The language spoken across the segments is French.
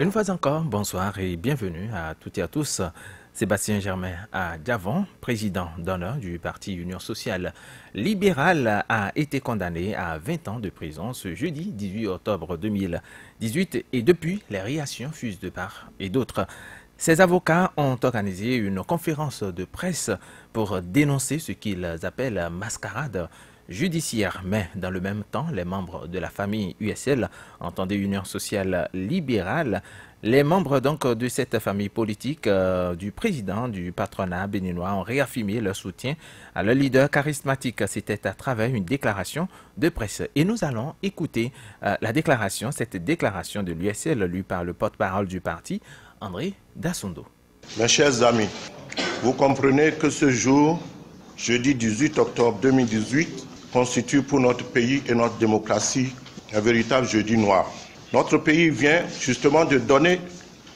Une fois encore, bonsoir et bienvenue à toutes et à tous. Sébastien Germain Adjavon, président d'honneur du Parti Union Sociale Libérale, a été condamné à 20 ans de prison ce jeudi 18 octobre 2018 et depuis, les réactions fusent de part et d'autre. Ses avocats ont organisé une conférence de presse pour dénoncer ce qu'ils appellent mascarade judiciaire. Mais dans le même temps, les membres de la famille USL, entendez Union Sociale Libérale, les membres donc de cette famille politique du président du patronat béninois ont réaffirmé leur soutien à leur leader charismatique. C'était à travers une déclaration de presse. Et nous allons écouter cette déclaration de l'USL lue par le porte-parole du parti, André Dassondo. Mes chers amis, vous comprenez que ce jour, jeudi 18 octobre 2018, constitue pour notre pays et notre démocratie un véritable jeudi noir. Notre pays vient justement de donner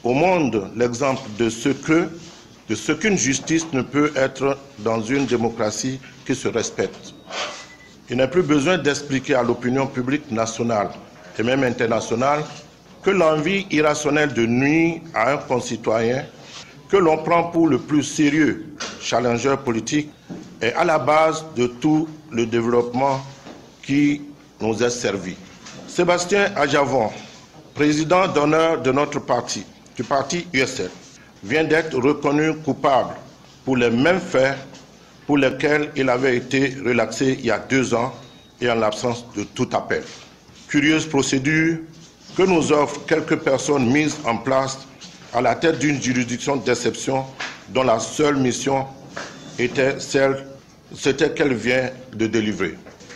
au monde l'exemple de ce qu'une justice ne peut être dans une démocratie qui se respecte. Il n'est plus besoin d'expliquer à l'opinion publique nationale et même internationale que l'envie irrationnelle de nuire à un concitoyen que l'on prend pour le plus sérieux challenger politique est à la base de tout le développement qui nous est servi. Sébastien Adjavon, président d'honneur de notre parti, du parti USL, vient d'être reconnu coupable pour les mêmes faits pour lesquels il avait été relaxé il y a 2 ans et en l'absence de tout appel. Curieuse procédure que nous offrent quelques personnes mises en place à la tête d'une juridiction d'exception dont la seule mission c'était qu'elle vient de délivrer.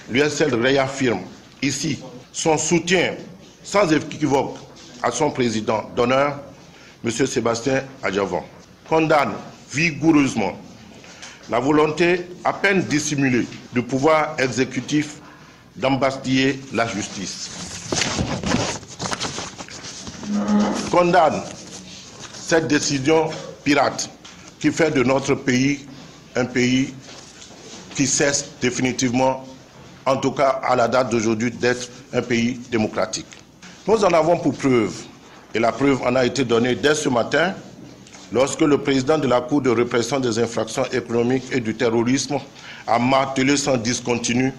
L'USL réaffirme ici son soutien sans équivoque à son président d'honneur, M. Sébastien Adjavon, condamne vigoureusement la volonté à peine dissimulée du pouvoir exécutif d'embastiller la justice. Condamne cette décision pirate qui fait de notre pays un pays qui cesse définitivement, en tout cas à la date d'aujourd'hui, d'être un pays démocratique. Nous en avons pour preuve, et la preuve en a été donnée dès ce matin, lorsque le président de la Cour de répression des infractions économiques et du terrorisme a martelé sans discontinu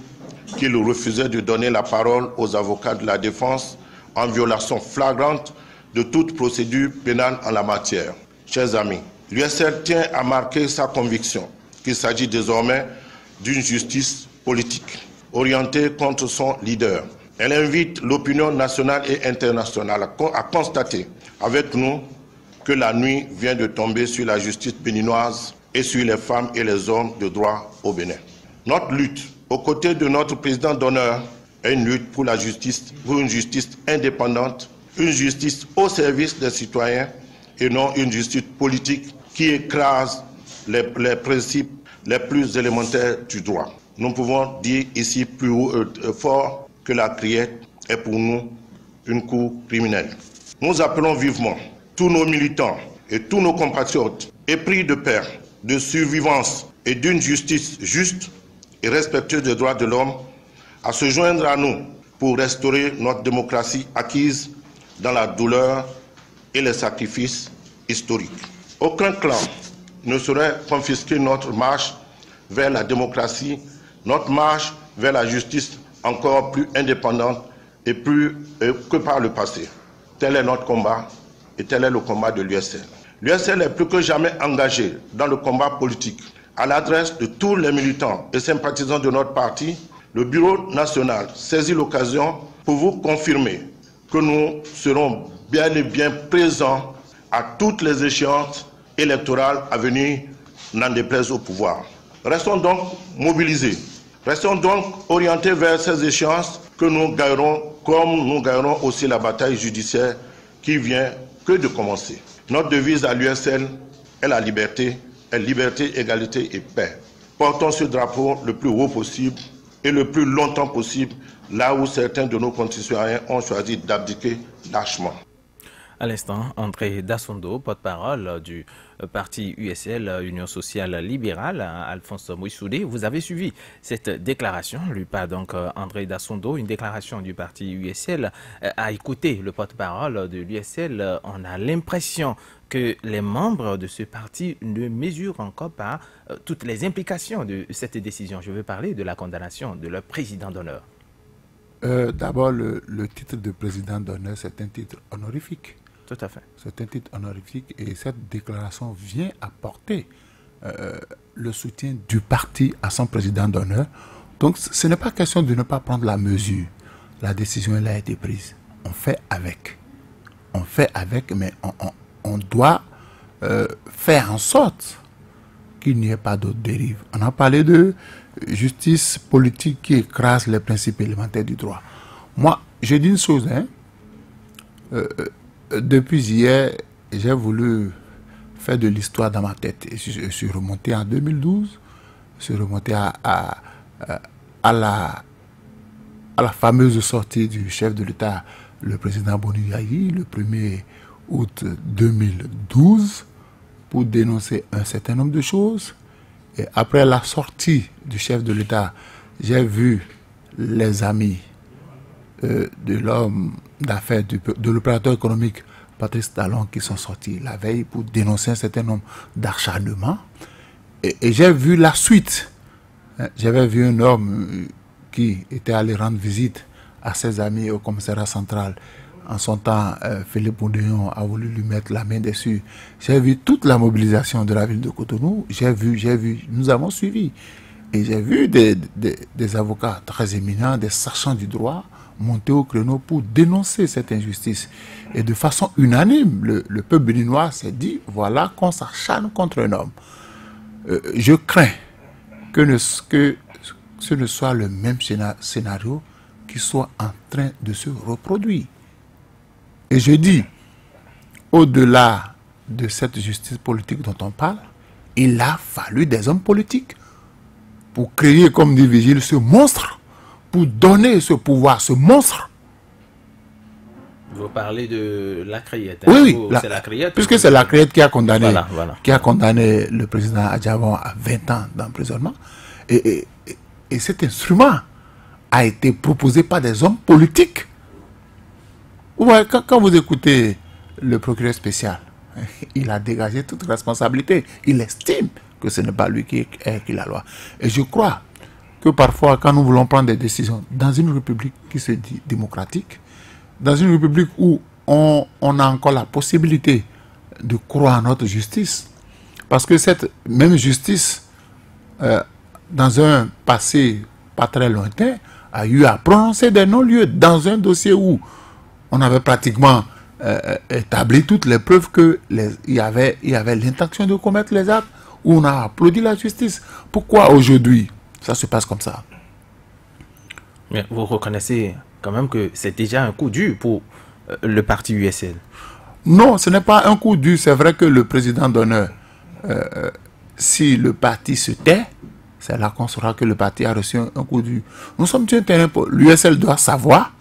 qu'il refusait de donner la parole aux avocats de la défense en violation flagrante de toute procédure pénale en la matière. Chers amis, l'USL tient à marquer sa conviction qu'il s'agit désormais d'une justice politique orientée contre son leader. Elle invite l'opinion nationale et internationale à constater avec nous que la nuit vient de tomber sur la justice béninoise et sur les femmes et les hommes de droit au Bénin. Notre lutte, aux côtés de notre président d'honneur, est une lutte pour la justice, pour une justice indépendante, une justice au service des citoyens et non une justice politique qui écrase les principes les plus élémentaires du droit. Nous pouvons dire ici plus fort que la criette est pour nous une cour criminelle. Nous appelons vivement tous nos militants et tous nos compatriotes épris de paix, de survivance et d'une justice juste et respectueuse des droits de l'homme à se joindre à nous pour restaurer notre démocratie acquise dans la douleur et les sacrifices historiques. Aucun clan ne saurait confisquer notre marche vers la démocratie, notre marche vers la justice encore plus indépendante et plus que par le passé. Tel est notre combat et tel est le combat de l'USL. L'USL est plus que jamais engagé dans le combat politique. À l'adresse de tous les militants et sympathisants de notre parti, le Bureau national saisit l'occasion pour vous confirmer que nous serons bien et bien présents à toutes les échéances électorales à venir, n'en déplaise au pouvoir. Restons donc mobilisés, restons donc orientés vers ces échéances que nous gagnerons, comme nous gagnerons aussi la bataille judiciaire qui vient que de commencer. Notre devise à l'USL est la liberté, égalité et paix. Portons ce drapeau le plus haut possible et le plus longtemps possible, là où certains de nos concitoyens ont choisi d'abdiquer lâchement. À l'instant, André Dassondo, porte-parole du parti USL, Union sociale libérale, Alphonse Mouissoudé. Vous avez suivi cette déclaration, lui pas donc André Dassondo, une déclaration du parti USL. À écouter le porte-parole de l'USL, on a l'impression que les membres de ce parti ne mesurent encore pas toutes les implications de cette décision. Je veux parler de la condamnation de leur président d'honneur. D'abord, le titre de président d'honneur, c'est un titre honorifique. Tout à fait. C'est un titre honorifique et cette déclaration vient apporter le soutien du parti à son président d'honneur. Donc, ce n'est pas question de ne pas prendre la mesure. La décision, elle a été prise. On fait avec. On fait avec, mais on doit faire en sorte qu'il n'y ait pas d'autres dérives. On a parlé de justice politique qui écrase les principes élémentaires du droit. Moi, je dis une chose, hein. Depuis hier, j'ai voulu faire de l'histoire dans ma tête. Et je suis remonté en 2012, je suis remonté à la fameuse sortie du chef de l'État, le président Boni Yayi, le 1er août 2012, pour dénoncer un certain nombre de choses. Et après la sortie du chef de l'État, j'ai vu les amis de l'homme d'affaires, de l'opérateur économique Patrice Talon qui sont sortis la veille pour dénoncer un certain nombre d'acharnements. Et j'ai vu la suite. J'avais vu un homme qui était allé rendre visite à ses amis au commissariat central. En son temps, Philippe Boudéon a voulu lui mettre la main dessus. J'ai vu toute la mobilisation de la ville de Cotonou. J'ai vu, nous avons suivi. Et j'ai vu des avocats très éminents, des sachants du droit, monter au créneau pour dénoncer cette injustice. Et de façon unanime, le peuple béninois s'est dit, voilà qu'on s'acharne contre un homme. Je crains que ce ne soit le même scénario qui soit en train de se reproduire. Et je dis, au-delà de cette justice politique dont on parle, il a fallu des hommes politiques pour créer, comme dit Vigile, ce monstre, pour donner ce pouvoir, ce monstre. Vous parlez de la Criette. Hein? Oui, c'est la Criette. Puisque c'est la Criette qui a condamné, Qui a condamné le président Adjavon à 20 ans d'emprisonnement. Et cet instrument a été proposé par des hommes politiques. Ouais, quand vous écoutez le procureur spécial, il a dégagé toute responsabilité. Il estime que ce n'est pas lui qui est la loi. Et je crois que parfois, quand nous voulons prendre des décisions dans une république qui se dit démocratique, dans une république où on a encore la possibilité de croire en notre justice, parce que cette même justice, dans un passé pas très lointain, a eu à prononcer des non-lieux dans un dossier où on avait pratiquement établi toutes les preuves qu'il y avait l'intention de commettre les actes, où on a applaudi la justice. Pourquoi aujourd'hui ça se passe comme ça? Mais vous reconnaissez quand même que c'est déjà un coup dur pour le parti USL? Non, ce n'est pas un coup dur. C'est vrai que le président d'honneur, si le parti se tait, c'est là qu'on saura que le parti a reçu un coup dur. Nous sommes sur un terrain, l'USL doit savoir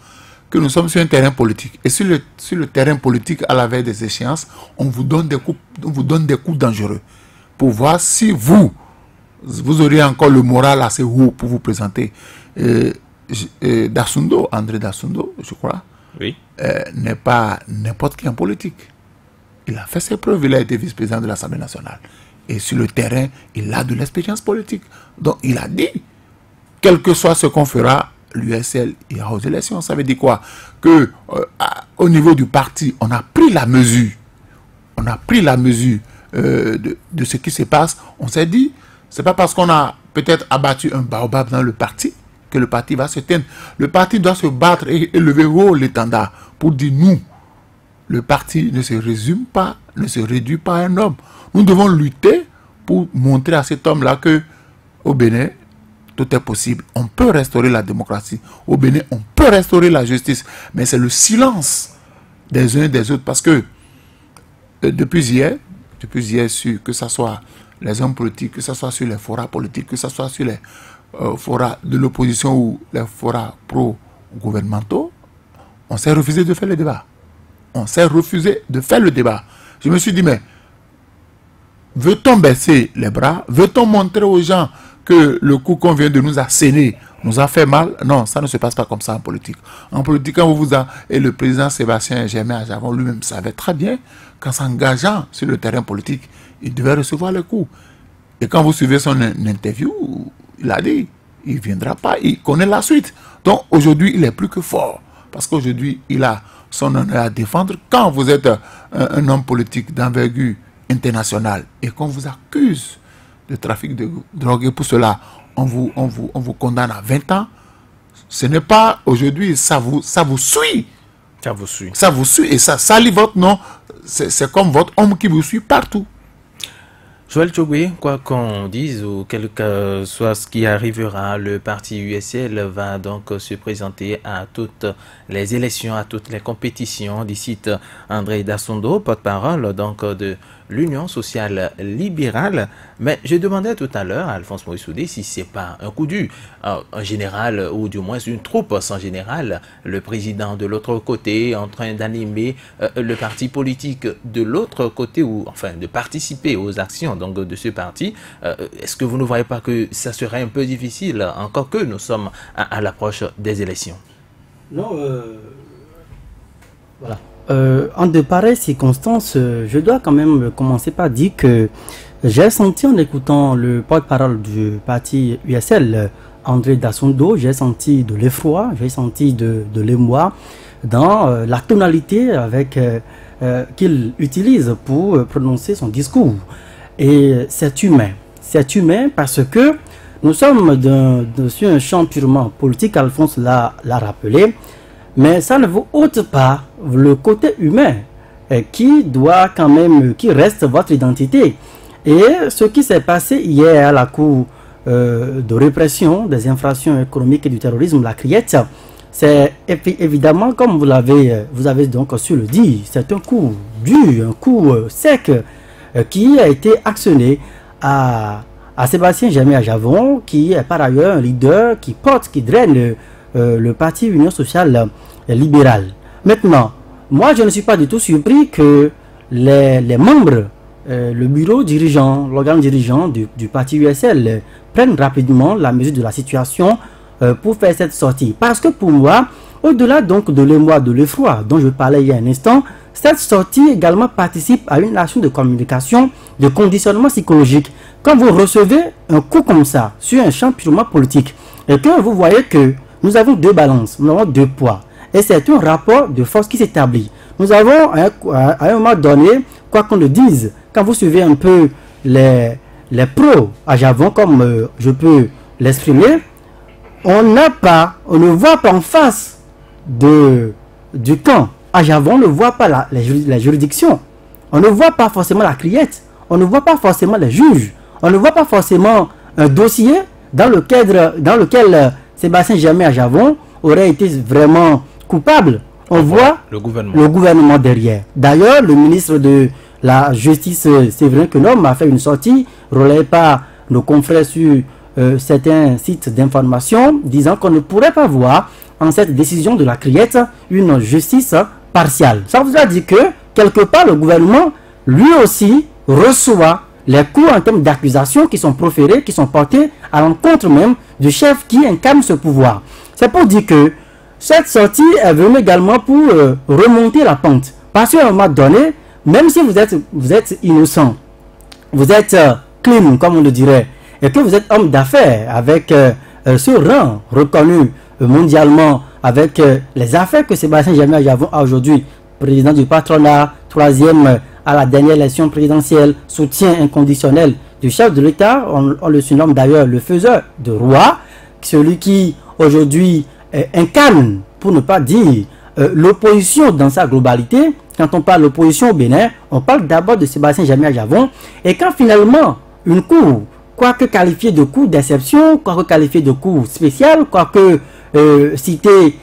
que nous sommes sur un terrain politique. Et sur le terrain politique, à la veille des échéances, on vous donne des coups dangereux pour voir si vous auriez encore le moral assez haut pour vous présenter. Dassondo, André Dassondo, je crois, oui, n'est pas n'importe qui en politique. Il a fait ses preuves, il a été vice-président de l'Assemblée nationale. Et sur le terrain, il a de l'expérience politique. Donc il a dit, quel que soit ce qu'on fera, l'USL ira aux élections. Ça veut dire quoi? Que au niveau du parti, on a pris la mesure. On a pris la mesure de ce qui se passe. On s'est dit, c'est pas parce qu'on a peut-être abattu un baobab dans le parti que le parti va se teindre. Le parti doit se battre et élever haut l'étendard pour dire nous, le parti ne se résume pas, ne se réduit pas à un homme. Nous devons lutter pour montrer à cet homme-là que au Bénin, tout est possible. On peut restaurer la démocratie. Au Bénin, on peut restaurer la justice. Mais c'est le silence des uns et des autres. Parce que depuis hier, que ce soit les hommes politiques, que ce soit sur les forats politiques, que ce soit sur les forats de l'opposition ou les forats pro-gouvernementaux, on s'est refusé de faire le débat. on s'est refusé de faire le débat. Je me suis dit, mais veut-on baisser les bras? Veut-on montrer aux gens que le coup qu'on vient de nous asséner nous a fait mal? Non, ça ne se passe pas comme ça en politique. En politique, quand et le président Sébastien Germain Ajavon lui-même savait très bien qu'en s'engageant sur le terrain politique, il devait recevoir le coup. Et quand vous suivez son interview, il a dit, il ne viendra pas, il connaît la suite. Donc aujourd'hui, il est plus que fort. Parce qu'aujourd'hui, il a son honneur à défendre. Quand vous êtes un homme politique d'envergure internationale et qu'on vous accuse de trafic de drogue et pour cela, on vous condamne à 20 ans, ce n'est pas aujourd'hui, ça vous suit. Ça vous suit. Ça vous suit et ça salit votre nom. C'est comme votre homme qui vous suit partout. Joël Tchogwe, quoi qu'on dise ou quel que soit ce qui arrivera, le parti USL va donc se présenter à toutes les élections, à toutes les compétitions, d'ici André Dassondo, porte-parole donc de l'Union sociale libérale. Mais je demandais tout à l'heure à Alphonse Maurice Soudé si c'est pas un coup dur. En général, ou du moins une troupe sans général, le président de l'autre côté en train d'animer le parti politique de l'autre côté, ou enfin de participer aux actions donc de ce parti. Est-ce que vous ne voyez pas que ça serait un peu difficile, encore que nous sommes à l'approche des élections? Non, voilà. En de pareilles circonstances, je dois quand même commencer par dire que j'ai senti en écoutant le porte-parole du parti USL, André Dassondo, j'ai senti de l'effroi, j'ai senti de l'émoi dans la tonalité avec qu'il utilise pour prononcer son discours. Et c'est humain parce que nous sommes sur un champ purement politique, Alphonse l'a rappelé, mais ça ne vous ôte pas le côté humain qui doit quand même, qui reste votre identité. Et ce qui s'est passé hier à la Cour de répression des infractions économiques et du terrorisme, la CRIET, c'est évidemment, comme vous avez donc su le dire, c'est un coup dur, un coup sec qui a été actionné à Sébastien Germain Ajavon, qui est par ailleurs un leader qui porte, qui draine le parti Union sociale libérale. Maintenant, moi je ne suis pas du tout surpris que les membres, le bureau dirigeant, l'organe dirigeant du parti USL prennent rapidement la mesure de la situation pour faire cette sortie. Parce que pour moi, au-delà donc de l'émoi, de l'effroi dont je parlais il y a un instant, cette sortie également participe à une action de communication, de conditionnement psychologique. Quand vous recevez un coup comme ça sur un champ purement politique et que vous voyez que nous avons deux balances, nous avons deux poids, et c'est un rapport de force qui s'établit. Nous avons à un moment donné, quoi qu'on le dise, quand vous suivez un peu les pros à Javon, comme je peux l'exprimer, on ne voit pas en face du camp à Javon, on ne voit pas les juridictions, on ne voit pas forcément la criette, on ne voit pas forcément les juges, on ne voit pas forcément un dossier dans lequel Sébastien Germain Ajavon aurait été vraiment coupable. On voit le gouvernement derrière. D'ailleurs, le ministre de la Justice, Séverin Kenom, a fait une sortie relayée par nos confrères sur certains sites d'information, disant qu'on ne pourrait pas voir en cette décision de la CRIET une justice partiale. Ça veut dire que, quelque part, le gouvernement, lui aussi, reçoit les coups en termes d'accusations qui sont proférés, qui sont portés à l'encontre même du chef qui incarne ce pouvoir. C'est pour dire que cette sortie est venue également pour remonter la pente. Parce qu'à un moment donné, même si vous êtes innocent, vous êtes clean, comme on le dirait, et que vous êtes homme d'affaires avec ce rang reconnu mondialement, avec les affaires que Sébastien Germain Ajavon a aujourd'hui, président du patronat, troisième à la dernière élection présidentielle, soutien inconditionnel du chef de l'État, on le surnomme d'ailleurs le faiseur de roi, celui qui aujourd'hui incarne, pour ne pas dire l'opposition dans sa globalité. Quand on parle d'opposition au Bénin, on parle d'abord de Sébastien Germain Ajavon, et quand finalement une cour, quoique qualifiée de cour d'exception, quoique qualifiée de cour spéciale, quoique citée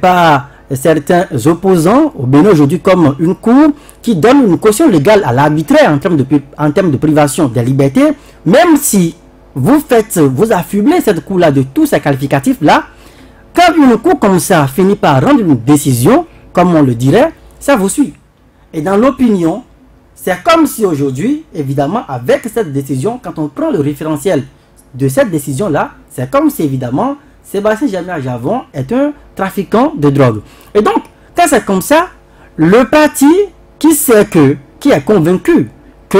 par certains opposants au Bénin aujourd'hui comme une cour qui donne une caution légale à l'arbitraire en termes de privation des libertés, même si vous affublez cette cour-là de tous ces qualificatifs-là, quand une cour comme ça finit par rendre une décision, comme on le dirait, ça vous suit. Et dans l'opinion, c'est comme si aujourd'hui, évidemment, avec cette décision, quand on prend le référentiel de cette décision-là, c'est comme si, évidemment, Sébastien Germain-Ajavon est un trafiquant de drogue. Et donc, quand c'est comme ça, le parti qui est convaincu que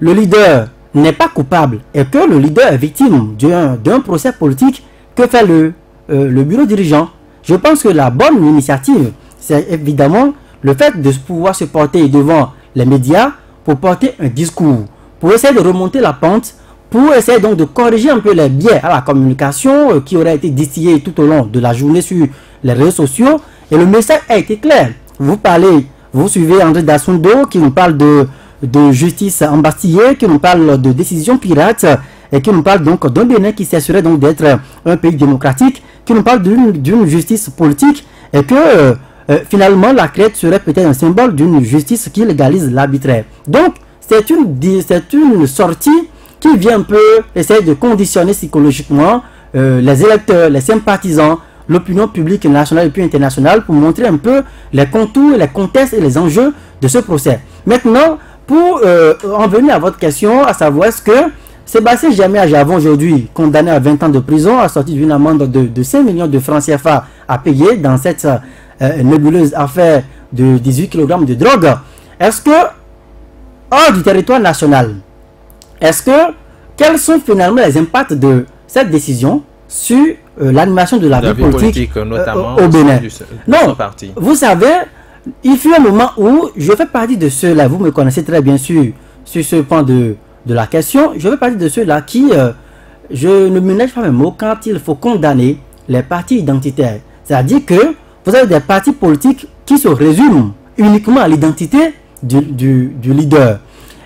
le leader n'est pas coupable et que le leader est victime d'un procès politique, que fait le bureau dirigeant? Je pense que la bonne initiative, c'est évidemment le fait de pouvoir se porter devant les médias pour porter un discours, pour essayer de remonter la pente, pour essayer donc de corriger un peu les biais à la communication qui auraient été distillés tout au long de la journée sur les réseaux sociaux. Et le message a été clair. Vous suivez André Dassondo qui nous parle de justice embastillée, qui nous parle de décisions pirates et qui nous parle donc d'un Bénin qui s'assurait donc d'être un pays démocratique, qui nous parle d'une justice politique et que finalement la crête serait peut-être un symbole d'une justice qui légalise l'arbitraire. Donc c'est une sortie qui vient un peu essayer de conditionner psychologiquement les électeurs, les sympathisants, l'opinion publique nationale et puis internationale pour montrer un peu les contours, les contextes et les enjeux de ce procès. Maintenant, pour en venir à votre question, à savoir est-ce que Sébastien Germain-Ajavon, aujourd'hui condamné à 20 ans de prison, assorti d'une amende de 5 millions de francs CFA à payer dans cette nébuleuse affaire de 18 kg de drogue, est-ce que, hors du territoire national, quels sont finalement les impacts de cette décision sur l'animation de la vie politique notamment au Bénin? Non, vous savez, il fut un moment où je fais partie de ceux-là, vous me connaissez très bien sur ce point de la question, je fais partie de ceux-là qui, je ne ménage pas mes mots quand il faut condamner les partis identitaires. C'est-à-dire que vous avez des partis politiques qui se résument uniquement à l'identité du leader.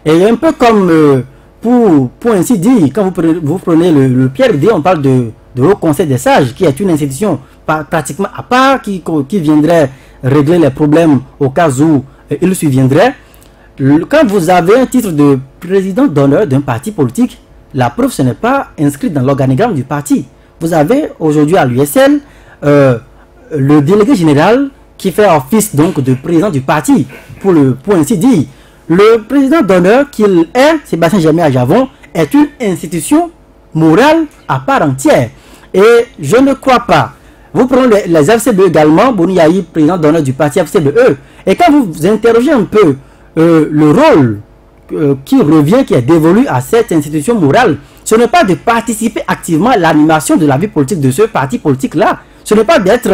Et un peu comme, pour ainsi dire, quand vous prenez le Pierre D, on parle de Haut Conseil des Sages, qui est une institution pratiquement à part, qui viendrait régler les problèmes au cas où il surviendrait. Quand vous avez un titre de président d'honneur d'un parti politique, la preuve, ce n'est pas inscrit dans l'organigramme du parti. Vous avez aujourd'hui à l'USL le délégué général qui fait office donc de président du parti, pour ainsi dire. Le président d'honneur qu'il est, Sébastien Germain-Ajavon, est une institution morale à part entière. Et je ne crois pas. Vous prenez les FCBE également, Boniaï, président d'honneur du parti FCBE. Et quand vous interrogez un peu le rôle qui est dévolu à cette institution morale, ce n'est pas de participer activement à l'animation de la vie politique de ce parti politique-là. Ce n'est pas d'être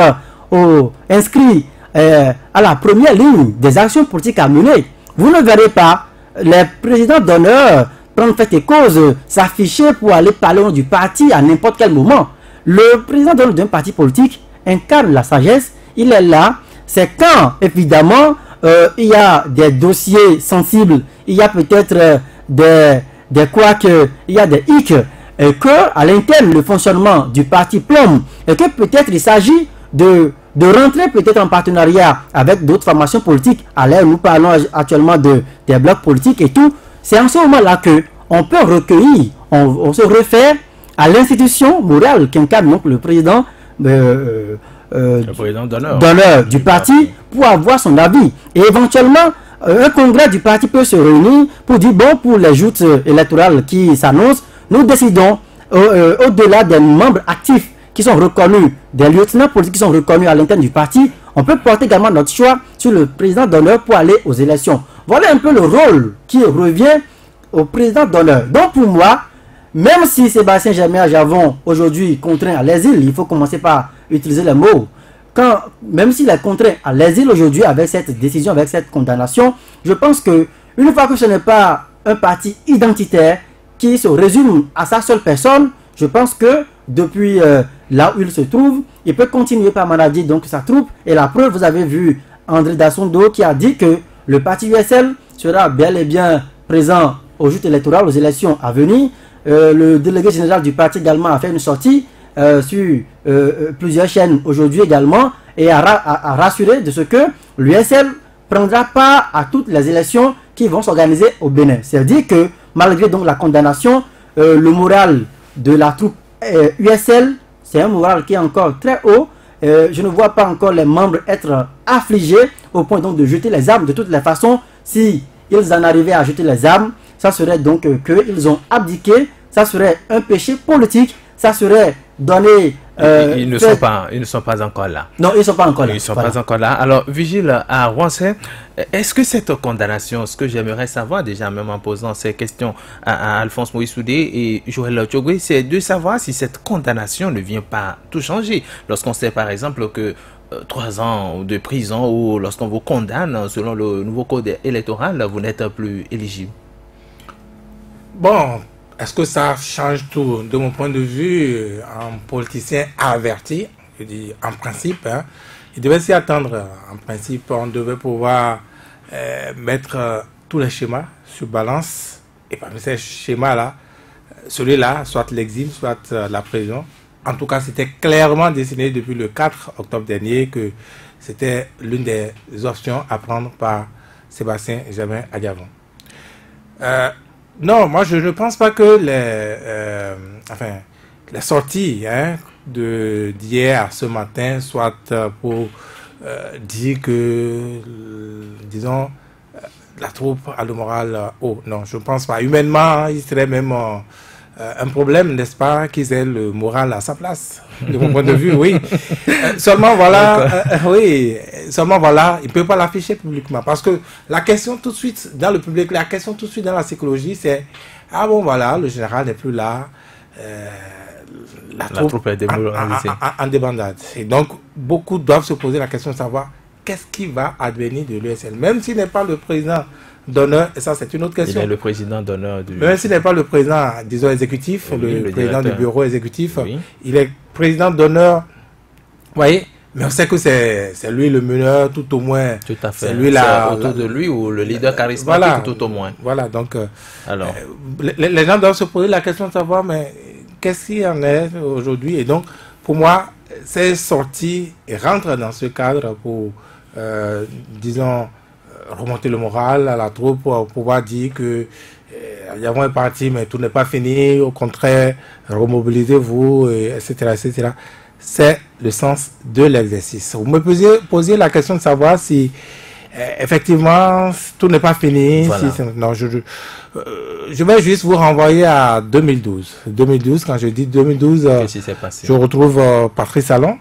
inscrit à la première ligne des actions politiques à mener. Vous ne verrez pas les présidents d'honneur prendre fait et cause, s'afficher pour aller parler au nom du parti à n'importe quel moment. Le président d'honneur d'un parti politique incarne la sagesse. Il est là. C'est quand, évidemment, il y a des dossiers sensibles, il y a peut-être des couacs, il y a des hicks, et que à l'interne le fonctionnement du parti plombe, et que peut-être il s'agit de rentrer peut-être en partenariat avec d'autres formations politiques. À l'heure où nous parlons actuellement des blocs politiques et tout, c'est en ce moment-là que on peut recueillir, on se réfère à l'institution morale qu'incarne donc le président d'honneur du parti pour avoir son avis. Et éventuellement, un congrès du parti peut se réunir pour dire, bon, pour les joutes électorales qui s'annoncent, nous décidons, au-delà des membres actifs qui sont reconnus, des lieutenants politiques qui sont reconnus à l'intérieur du parti, on peut porter également notre choix sur le président d'honneur pour aller aux élections. Voilà un peu le rôle qui revient au président d'honneur. Donc pour moi, même si Sébastien Germain-Ajavon aujourd'hui contraint à l'exil, il faut commencer par utiliser les mots. Même s'il est contraint à l'exil aujourd'hui avec cette décision, avec cette condamnation, je pense que une fois que ce n'est pas un parti identitaire qui se résume à sa seule personne, je pense que depuis là où il se trouve, il peut continuer par manager donc sa troupe. Et la preuve, vous avez vu André Dassondo qui a dit que le parti USL sera bel et bien présent aux joutes électorales, aux élections à venir. Le délégué général du parti également a fait une sortie sur plusieurs chaînes aujourd'hui également et a rassuré de ce que l'USL prendra part à toutes les élections qui vont s'organiser au Bénin. C'est-à-dire que malgré donc la condamnation, le moral de la troupe USL, c'est un moral qui est encore très haut je ne vois pas encore les membres être affligés au point donc de jeter les armes. De toutes les façons, si ils en arrivaient à jeter les armes, ça serait donc qu'ils ont abdiqué, ça serait un péché politique, ça serait donner... ils ne sont pas encore là. Non, ils ne sont pas encore là. Ils ne sont pas encore là. Alors, Vigile à Roissy, est-ce que cette condamnation, ce que j'aimerais savoir déjà, même en posant ces questions à Alphonse Moïse Soudé et Joël Tchogwe, c'est de savoir si cette condamnation ne vient pas tout changer. Lorsqu'on sait par exemple que 3 ans de prison ou lorsqu'on vous condamne selon le nouveau code électoral, vous n'êtes plus éligible. Bon, est-ce que ça change tout? De mon point de vue, un politicien averti, je dis en principe, hein, il devait s'y attendre. En principe, on devait pouvoir mettre tous les schémas sur balance. Et parmi ces schémas-là, celui-là, soit l'exil, soit la prison. En tout cas, c'était clairement dessiné depuis le 4 octobre dernier que c'était l'une des options à prendre par Sébastien Germain Adjavon. Non, moi je ne pense pas que les sorties d'hier ce matin soient pour dire que, disons, la troupe a le moral haut. Non, je ne pense pas. Humainement, il serait même un problème, n'est-ce pas, qu'ils aient le moral à sa place, de mon point de vue, oui. Seulement voilà, seulement voilà, il ne peut pas l'afficher publiquement. Parce que la question tout de suite dans le public, la question tout de suite dans la psychologie, c'est ah bon voilà, le général n'est plus là, la troupe est en débandade. Et donc, beaucoup doivent se poser la question de savoir qu'est-ce qui va advenir de l'USL, même s'il n'est pas le président d'honneur, et ça c'est une autre question. Il est le président d'honneur du... Même s'il n'est pas le président, disons, exécutif, oui, le président du bureau exécutif, oui. Il est président d'honneur, vous voyez, mais on sait que c'est lui le meneur, tout au moins. Tout à fait. C'est lui autour de lui ou le leader charismatique, voilà, tout au moins. Voilà, donc, alors, les gens doivent se poser la question de savoir, mais qu'est-ce qu'il y en est aujourd'hui? Et donc, pour moi, c'est sorti et rentre dans ce cadre pour, disons, remonter le moral à la troupe pour pouvoir dire que Adjavon est parti mais tout n'est pas fini, au contraire remobilisez-vous, etc., etc. C'est le sens de l'exercice. Vous me posez la question de savoir si effectivement tout n'est pas fini. Voilà. Si, non, je vais juste vous renvoyer à 2012. 2012, quand je dis 2012, je retrouve Patrice Talon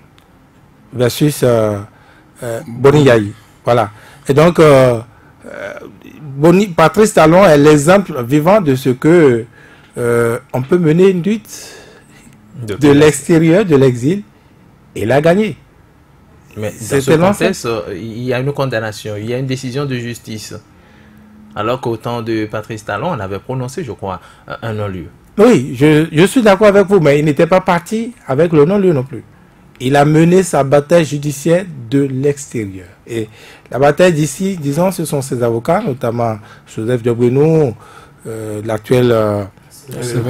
versus Boni Yayi. Voilà. Et donc, Patrice Talon est l'exemple vivant de ce que on peut mener une lutte de l'extérieur, de l'exil, et la gagner. Mais dans ce contexte, il y a une condamnation, il y a une décision de justice. Alors qu'au temps de Patrice Talon, on avait prononcé, je crois, un non-lieu. Oui, je suis d'accord avec vous, mais il n'était pas parti avec le non-lieu non plus. Il a mené sa bataille judiciaire de l'extérieur. Et la bataille d'ici, disons, ce sont ses avocats, notamment Joseph Diobrenou, l'actuel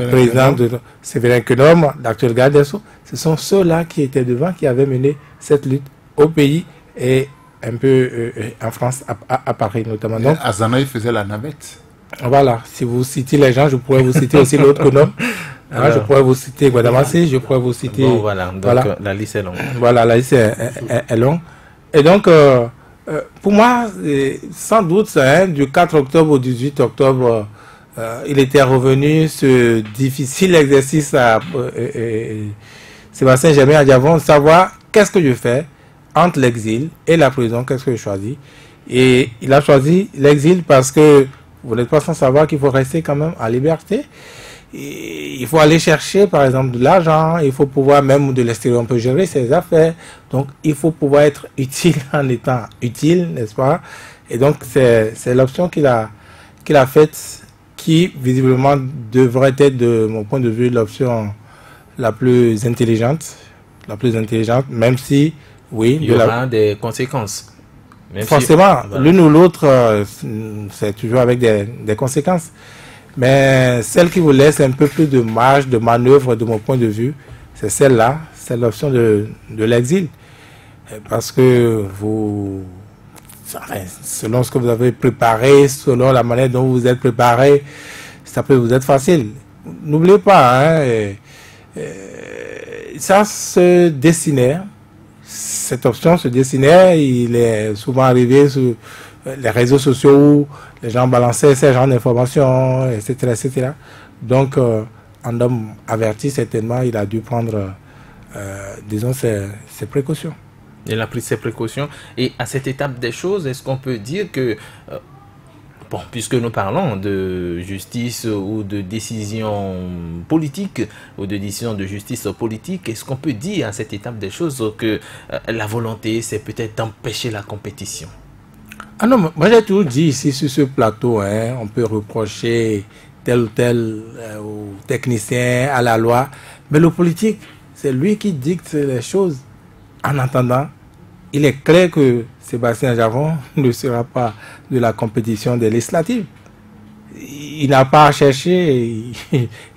président de Séverin Kenom, l'actuel garde des Sceaux. Ce sont ceux-là qui étaient devant, qui avaient mené cette lutte au pays et un peu en France, à Paris notamment. Donc, Azanoï faisait la navette. Voilà, si vous citez les gens, je pourrais vous citer aussi l'autre Kenom. Je pourrais vous citer Guadamassi, je pourrais vous citer... Bon, voilà, donc voilà. La liste est longue. Voilà, la liste est longue. Et donc, pour moi, sans doute, du 4 octobre au 18 octobre, il était revenu ce difficile exercice à Sébastien Germain Adjavon, savoir qu'est-ce que je fais entre l'exil et la prison, qu'est-ce que je choisis. Et il a choisi l'exil parce que vous n'êtes pas sans savoir qu'il faut rester quand même en liberté. Il faut aller chercher, par exemple, de l'argent. Il faut pouvoir, même de l'extérieur, on peut gérer ses affaires. Donc, il faut pouvoir être utile en étant utile, n'est-ce pas? Et donc, c'est l'option qu'il a faite, qui, visiblement, devrait être, de mon point de vue, l'option la plus intelligente. La plus intelligente, même si, oui... Il y aura des conséquences. Même forcément, si, voilà. L'une ou l'autre, c'est toujours avec des conséquences. Mais celle qui vous laisse un peu plus de marge de manœuvre de mon point de vue, c'est celle-là, c'est l'option de l'exil. Parce que vous, selon ce que vous avez préparé, selon la manière dont vous êtes préparé, ça peut vous être facile. N'oubliez pas, ça se dessinait, cette option se dessinait. Il est souvent arrivé sur les réseaux sociaux où les gens balançaient ces genres d'informations, etc., etc. Donc, un homme averti, certainement, il a dû prendre, disons, ses précautions. Il a pris ses précautions. Et à cette étape des choses, est-ce qu'on peut dire que, bon, puisque nous parlons de justice ou de décision politique, ou de décision de justice politique, est-ce qu'on peut dire à cette étape des choses que la volonté, c'est peut-être d'empêcher la compétition? Ah non, moi j'ai toujours dit ici sur ce plateau, hein, on peut reprocher tel ou tel technicien à la loi, mais le politique, c'est lui qui dicte les choses. En attendant, il est clair que Sébastien Javon ne sera pas de la compétition des législatives. Il n'a pas à chercher,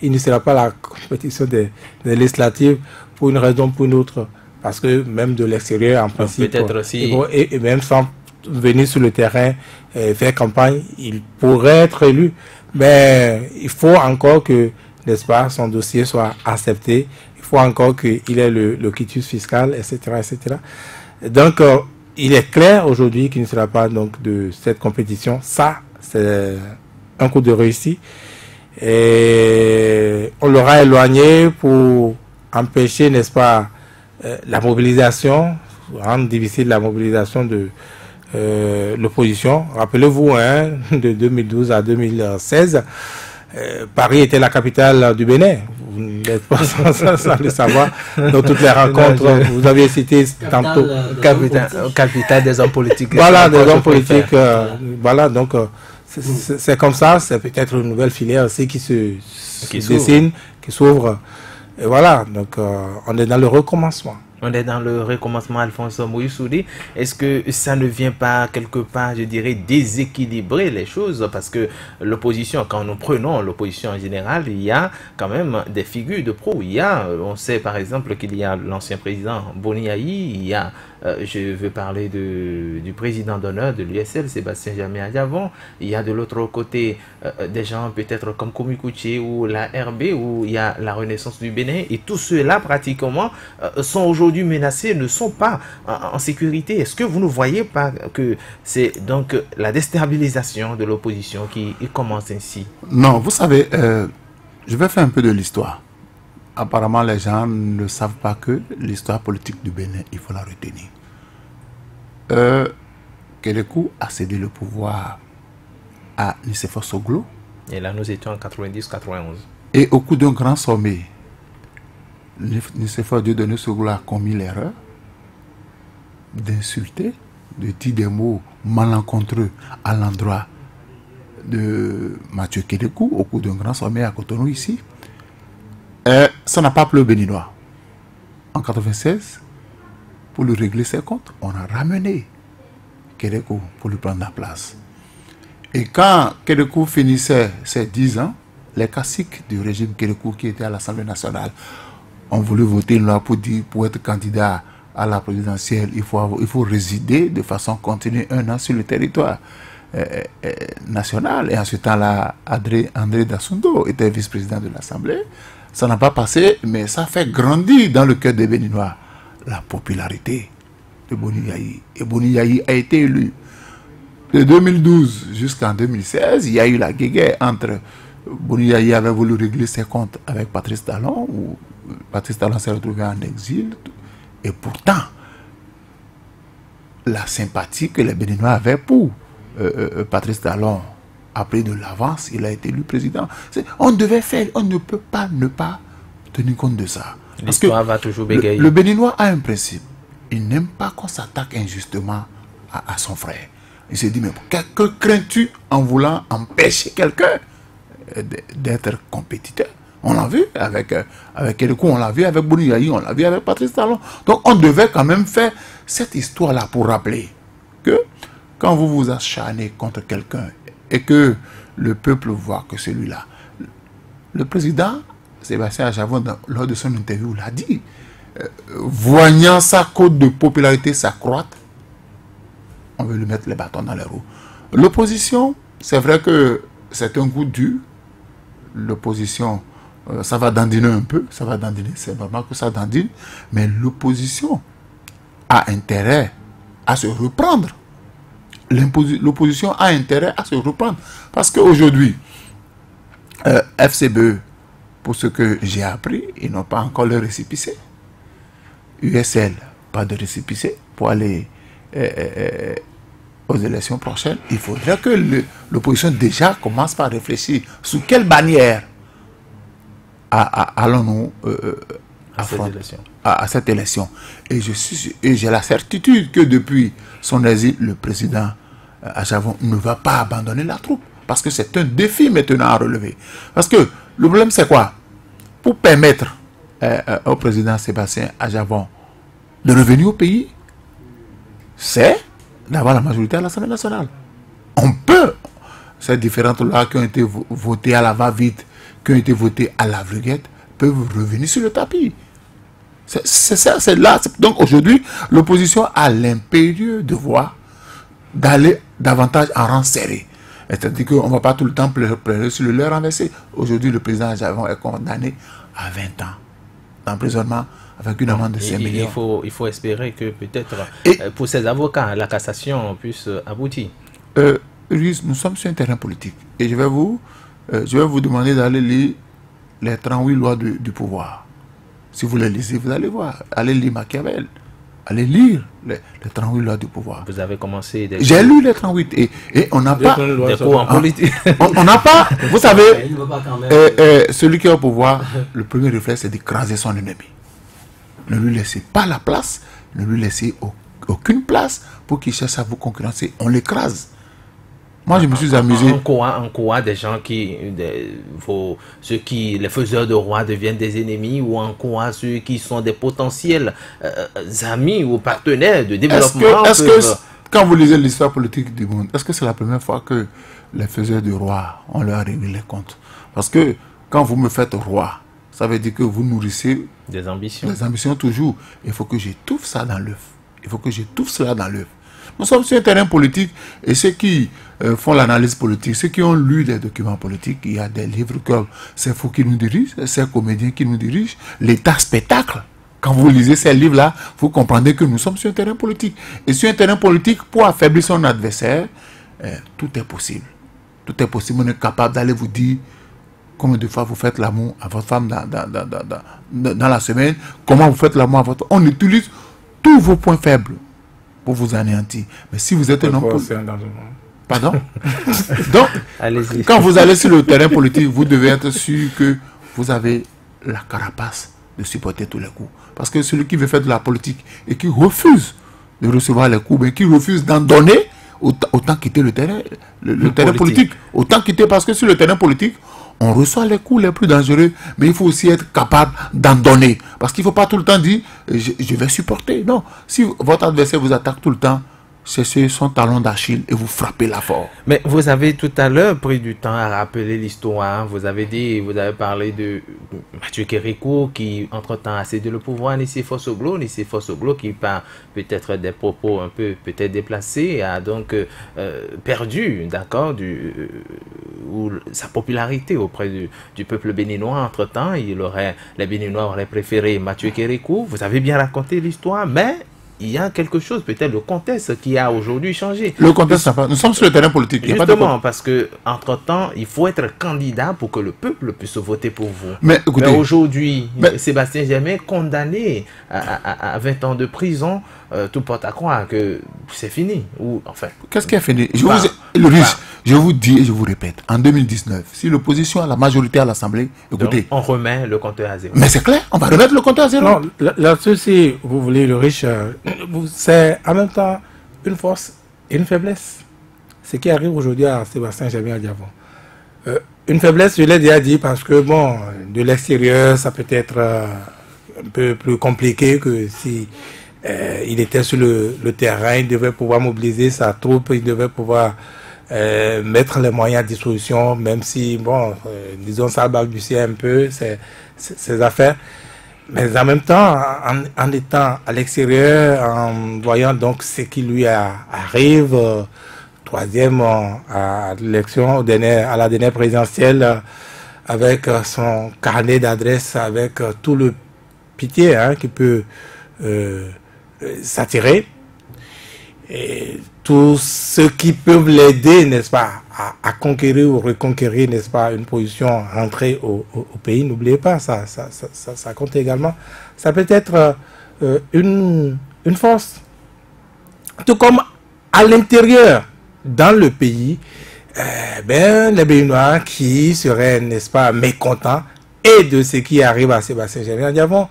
il ne sera pas la compétition des législatives pour une raison ou pour une autre. Parce que même de l'extérieur, en principe, peut-être aussi, et même sans venir sur le terrain faire campagne, il pourrait être élu. Mais il faut encore que, n'est-ce pas, son dossier soit accepté. Il faut encore qu'il ait le quitus fiscal, etc., etc. Donc, il est clair aujourd'hui qu'il ne sera pas donc de cette compétition. Ça, c'est un coup de réussite. Et on l'aura éloigné pour empêcher, n'est-ce pas, la mobilisation, rendre difficile la mobilisation de l'opposition. Rappelez-vous, hein, de 2012 à 2016, Paris était la capitale du Bénin. Vous n'êtes pas sans le savoir. Dans toutes les rencontres, vous aviez cité tantôt capitale des hommes politiques. Voilà, des hommes politiques. Voilà, donc c'est comme ça. C'est peut-être une nouvelle filière aussi qui se dessine, qui s'ouvre. Et voilà, donc on est dans le recommencement. On est dans le recommencement, Alphonse Moïsoudi. Est-ce que ça ne vient pas quelque part, je dirais, déséquilibrer les choses? Parce que l'opposition, quand nous prenons l'opposition en général, il y a quand même des figures de proue. On sait par exemple qu'il y a l'ancien président Boni Yayi, il y a, je veux parler du président d'honneur de l'USL, Sébastien Germain Javon. Il y a de l'autre côté des gens peut-être comme Komi Kouché ou la RB, où il y a la Renaissance du Bénin. Et tous ceux-là, pratiquement, sont aujourd'hui menacés, ne sont pas en sécurité. Est-ce que vous ne voyez pas que c'est donc la déstabilisation de l'opposition qui commence ainsi? Non, vous savez, je vais faire un peu de l'histoire. Apparemment, les gens ne savent pas que l'histoire politique du Bénin, il faut la retenir. Kérékou a cédé le pouvoir à Nicéphore Soglo. Et là, nous étions en 90-91. Et au cours d'un grand sommet, Nicéphore Dieudonné Soglo a commis l'erreur d'insulter, de dire des mots malencontreux à l'endroit de Mathieu Kérékou au cours d'un grand sommet à Cotonou ici. Ça n'a pas plu aux Béninois. En 96, pour lui régler ses comptes, on a ramené Kérékou pour lui prendre la place. Et quand Kérékou finissait ses 10 ans, les caciques du régime Kérékou qui étaient à l'Assemblée nationale ont voulu voter une loi pour être candidat à la présidentielle, il faut résider de façon continue 1 an sur le territoire national. Et en ce temps-là, André Dassundo était vice-président de l'Assemblée. Ça n'a pas passé, mais ça fait grandir dans le cœur des Béninois la popularité de Boni Yayi. Et Boni Yayi a été élu. De 2012 jusqu'en 2016, il y a eu la guéguerre entre Boni Yayi avait voulu régler ses comptes avec Patrice Talon, où Patrice Talon s'est retrouvé en exil. Et pourtant, la sympathie que les Béninois avaient pour Patrice Talon a pris de l'avance, il a été élu président. On devait faire, on ne peut pas ne pas tenir compte de ça. L'histoire va toujours bégayer. Le Béninois a un principe. Il n'aime pas qu'on s'attaque injustement à son frère. Il se dit, mais que crains-tu en voulant empêcher quelqu'un d'être compétiteur? On l'a vu avec Kérékou, on l'a vu avec Boni Yayi, on l'a vu avec Patrice Talon. Donc on devait quand même faire cette histoire-là pour rappeler que quand vous vous acharnez contre quelqu'un et que le peuple voit que celui-là, le président Sébastien Javon, lors de son interview, l'a dit, voyant sa cote de popularité s'accroître, on veut lui mettre les bâtons dans les roues. L'opposition, c'est vrai que c'est un coup dur. L'opposition, ça va dandiner un peu, ça va dandiner, c'est normal que ça dandine, mais l'opposition a intérêt à se reprendre. L'opposition a intérêt à se reprendre. Parce qu'aujourd'hui, FCBE, pour ce que j'ai appris, ils n'ont pas encore le récépissé. USL, pas de récépissé pour aller aux élections prochaines. Il faudrait que l'opposition déjà commence par réfléchir sous quelle bannière allons-nous à cette élection. Et j'ai la certitude que depuis son exil, le président Ajavon ne va pas abandonner la troupe. Parce que c'est un défi maintenant à relever. Parce que le problème c'est quoi? Pour permettre au président Sébastien Ajavon de revenir au pays, c'est d'avoir la majorité à l'Assemblée nationale. On peut, ces différentes lois qui ont été votées à la va-vite, qui ont été votées à la vriguette, peuvent revenir sur le tapis. C'est là. Donc aujourd'hui, l'opposition a l'impérieux devoir d'aller davantage en rang serré. C'est-à-dire qu'on ne va pas tout le temps pleurer sur le lait renversé. Aujourd'hui, le président Ajavon est condamné à 20 ans d'emprisonnement avec une amende de 5 millions. Il faut espérer que peut-être pour ces avocats, la cassation puisse aboutir. Nous sommes sur un terrain politique. Et je vais vous demander d'aller lire les 38 lois du pouvoir. Si vous les lisez, vous allez voir. Allez lire Machiavel. Allez lire les 38 lois du pouvoir. Vous avez commencé... J'ai lu les 38 et on n'a pas... Des cours en politique. On n'a pas... Vous savez, celui qui est au pouvoir, le premier réflexe, c'est d'écraser son ennemi. Ne lui laissez pas la place, ne lui laissez aucune place pour qu'il cherche à vous concurrencer. On l'écrase. Moi, je me suis amusé. En quoi des gens les faiseurs de rois deviennent des ennemis, ou en quoi ceux qui sont des potentiels amis ou partenaires de développement. Est-ce que quand vous lisez l'histoire politique du monde, est-ce que c'est la première fois que les faiseurs de rois, on leur a réglé les comptes? Parce que quand vous me faites roi, ça veut dire que vous nourrissez des ambitions. Des ambitions toujours. Il faut que j'étouffe ça dans l'œuf. Il faut que j'étouffe cela dans l'œuf. Nous sommes sur un terrain politique et ceux qui font l'analyse politique, ceux qui ont lu des documents politiques, il y a des livres comme C'est fou qui nous dirige, C'est comédien qui nous dirige, L'État spectacle. Quand vous lisez ces livres-là, vous comprendrez que nous sommes sur un terrain politique. Et sur un terrain politique, pour affaiblir son adversaire, tout est possible. Tout est possible. On est capable d'aller vous dire combien de fois vous faites l'amour à votre femme dans la semaine, comment vous faites l'amour à votre... On utilise tous vos points faibles pour vous anéantir. Mais si vous êtes un homme politique... Pardon? Donc, quand vous allez sur le terrain politique, vous devez être sûr que vous avez la carapace de supporter tous les coups. Parce que celui qui veut faire de la politique et qui refuse de recevoir les coups, mais qui refuse d'en donner, autant quitter le terrain, le terrain politique. Autant quitter, parce que sur le terrain politique, on reçoit les coups les plus dangereux, mais il faut aussi être capable d'en donner. Parce qu'il ne faut pas tout le temps dire je vais supporter. Non, si votre adversaire vous attaque tout le temps, c'est son talon d'Achille et vous frappez là fort. Mais vous avez tout à l'heure pris du temps à rappeler l'histoire. Vous avez parlé de Mathieu Kérékou qui, entre-temps, a cédé le pouvoir à Nicéphore Soglo. Nicéphore Soglo qui, par peut-être des propos un peu peut-être déplacés, a donc perdu, d'accord, sa popularité auprès du peuple béninois. Entre-temps, les Béninois auraient préféré Mathieu Kérékou. Vous avez bien raconté l'histoire, mais il y a quelque chose, peut-être le contexte qui a aujourd'hui changé. Le contexte, nous sommes sur le terrain politique. Justement, parce que entre-temps, il faut être candidat pour que le peuple puisse voter pour vous. Mais aujourd'hui, Sébastien Germain condamné à 20 ans de prison, tout porte à croire que c'est fini. Ou enfin. Qu'est-ce qui est fini? Je vous dis et je vous répète, en 2019, si l'opposition a la majorité à l'Assemblée, écoutez... Donc, on remet le compteur à zéro. Mais c'est clair, on va remettre le compteur à zéro. Non, là-dessus, si vous voulez le riche, c'est en même temps une force et une faiblesse. Ce qui arrive aujourd'hui à Sébastien Germain Ajavon. Une faiblesse, je l'ai déjà dit, parce que, bon, de l'extérieur, ça peut être un peu plus compliqué que si il était sur le terrain, il devait pouvoir mobiliser sa troupe, il devait pouvoir... mettre les moyens à disposition, même si, bon, disons, ça balbutie un peu ces affaires. Mais en même temps, en étant à l'extérieur, en voyant donc ce qui lui arrive, troisième à l'élection, à la dernière présidentielle, avec son carnet d'adresses, avec tout le pitié qui peut s'attirer. Et tous ceux qui peuvent l'aider, n'est-ce pas, à conquérir ou reconquérir, n'est-ce pas, une position rentrée au pays, n'oubliez pas, ça compte également. Ça peut être une force. Tout comme à l'intérieur, dans le pays, les Béninois qui seraient, n'est-ce pas, mécontents et de ce qui arrive à Sébastien Germain Diavon.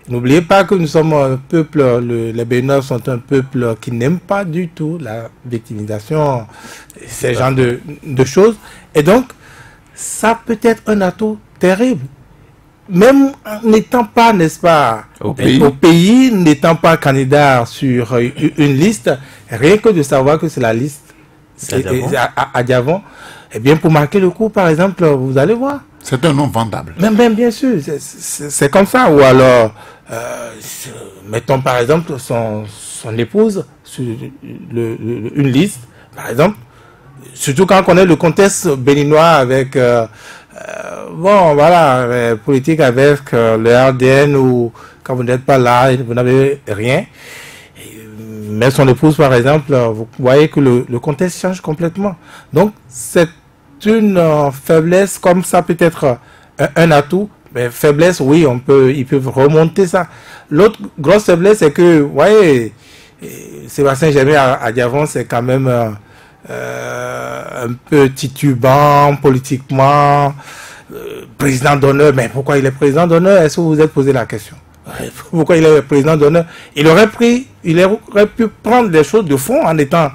N'oubliez pas que nous sommes un peuple, les Béninois sont un peuple qui n'aime pas du tout la victimisation, ces genres de choses. Et donc, ça peut être un atout terrible. Même n'étant pas, n'est-ce pas, au pays, n'étant pas candidat sur une liste, rien que de savoir que c'est la liste à Diavon, eh bien, pour marquer le coup, par exemple, vous allez voir. C'est un nom vendable. Même bien sûr, c'est comme ça. Ou alors, mettons par exemple son épouse sur une liste, par exemple, surtout quand on connaît le contexte béninois avec, bon voilà, politique avec le RDN, ou quand vous n'êtes pas là, vous n'avez rien. Mais son épouse, par exemple, vous voyez que le contexte change complètement. Donc, c'est une faiblesse comme ça, peut-être un atout, mais faiblesse, oui, ils peuvent remonter ça. L'autre grosse faiblesse, c'est que, vous voyez, Sébastien Germain à Diavon, c'est quand même un peu titubant politiquement, président d'honneur. Mais pourquoi il est président d'honneur? Est-ce que vous vous êtes posé la question? Pourquoi il est président d'honneur? Il aurait pu prendre des choses de fond en étant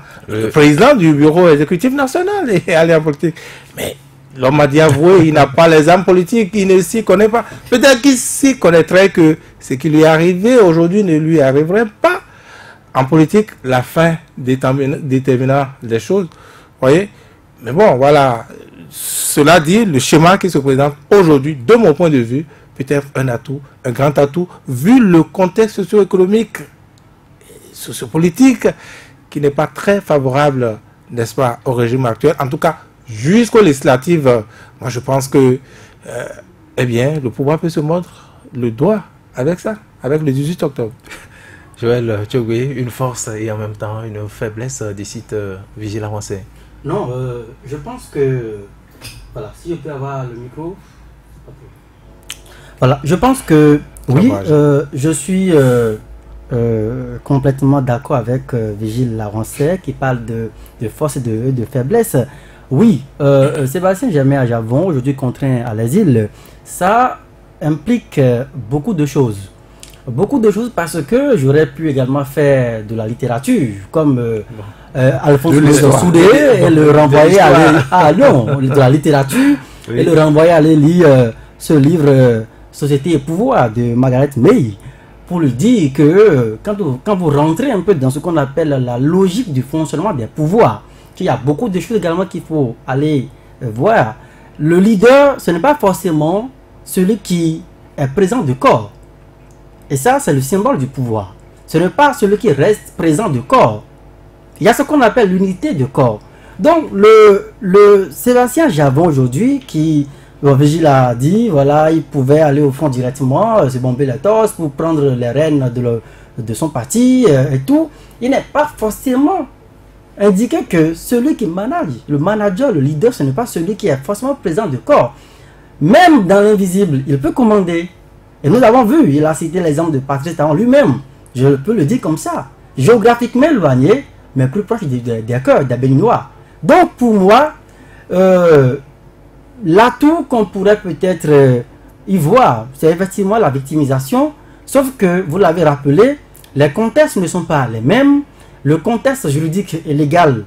président du bureau exécutif national et aller en politique. Mais l'homme a dit avoué, il n'a pas les âmes politiques, il ne s'y connaît pas. Peut-être qu'il s'y connaîtrait que ce qui lui est arrivé aujourd'hui ne lui arriverait pas. En politique, la fin déterminant les choses. Voyez? Mais bon, voilà. Cela dit, le schéma qui se présente aujourd'hui, de mon point de vue, peut-être un atout, un grand atout, vu le contexte socio-économique, sociopolitique, qui n'est pas très favorable, n'est-ce pas, au régime actuel. En tout cas, jusqu'aux législatives, moi je pense que, eh bien, le pouvoir peut se mordre le doigt avec ça, avec le 18 octobre. Joël Tchogwe, une force et en même temps une faiblesse des sites Vigile avancé. Non, je pense que, voilà, si je peux avoir le micro. Voilà, je pense que, oui, je suis complètement d'accord avec Vigile Larancet qui parle de force et de faiblesse. Oui, Sébastien Germain à Diavon, aujourd'hui contraint à l'exil, ça implique beaucoup de choses. Beaucoup de choses parce que j'aurais pu également faire de la littérature, comme Alphonse Soudé, et le renvoyer à Lyon, de la littérature, oui. Et le renvoyer à aller lire ce livre Société et pouvoir de Margaret May, pour lui dire que quand vous rentrez un peu dans ce qu'on appelle la logique du fonctionnement des pouvoirs, qu'il y a beaucoup de choses également qu'il faut aller voir. Le leader, ce n'est pas forcément celui qui est présent de corps. Et ça, c'est le symbole du pouvoir. Ce n'est pas celui qui reste présent de corps. Il y a ce qu'on appelle l'unité de corps. Donc, le Sébastien Diavon aujourd'hui, qui, le Vigile a dit, voilà, il pouvait aller au front directement, se bomber la torse pour prendre les rênes de son parti et tout. Il n'est pas forcément indiqué que celui qui manage, le manager, le leader, ce n'est pas celui qui est forcément présent de corps. Même dans l'invisible, il peut commander. Et nous avons vu, il a cité l'exemple de Patrice Talon lui-même. Je peux le dire comme ça. Géographiquement éloigné, mais plus proche des cœurs, des Béninois. Donc pour moi, l'atout qu'on pourrait peut-être y voir, c'est effectivement la victimisation. Sauf que, vous l'avez rappelé, les contextes ne sont pas les mêmes. Le contexte juridique et légal,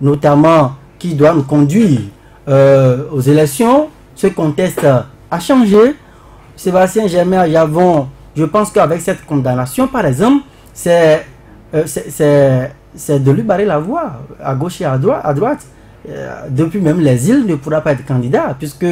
notamment, qui doit nous conduire aux élections, ce contexte a changé. Sébastien Germain à Diavon, je pense qu'avec cette condamnation, par exemple, c'est de lui barrer la voie, à gauche et à droite. Depuis même l'exil, ne pourra pas être candidat, puisque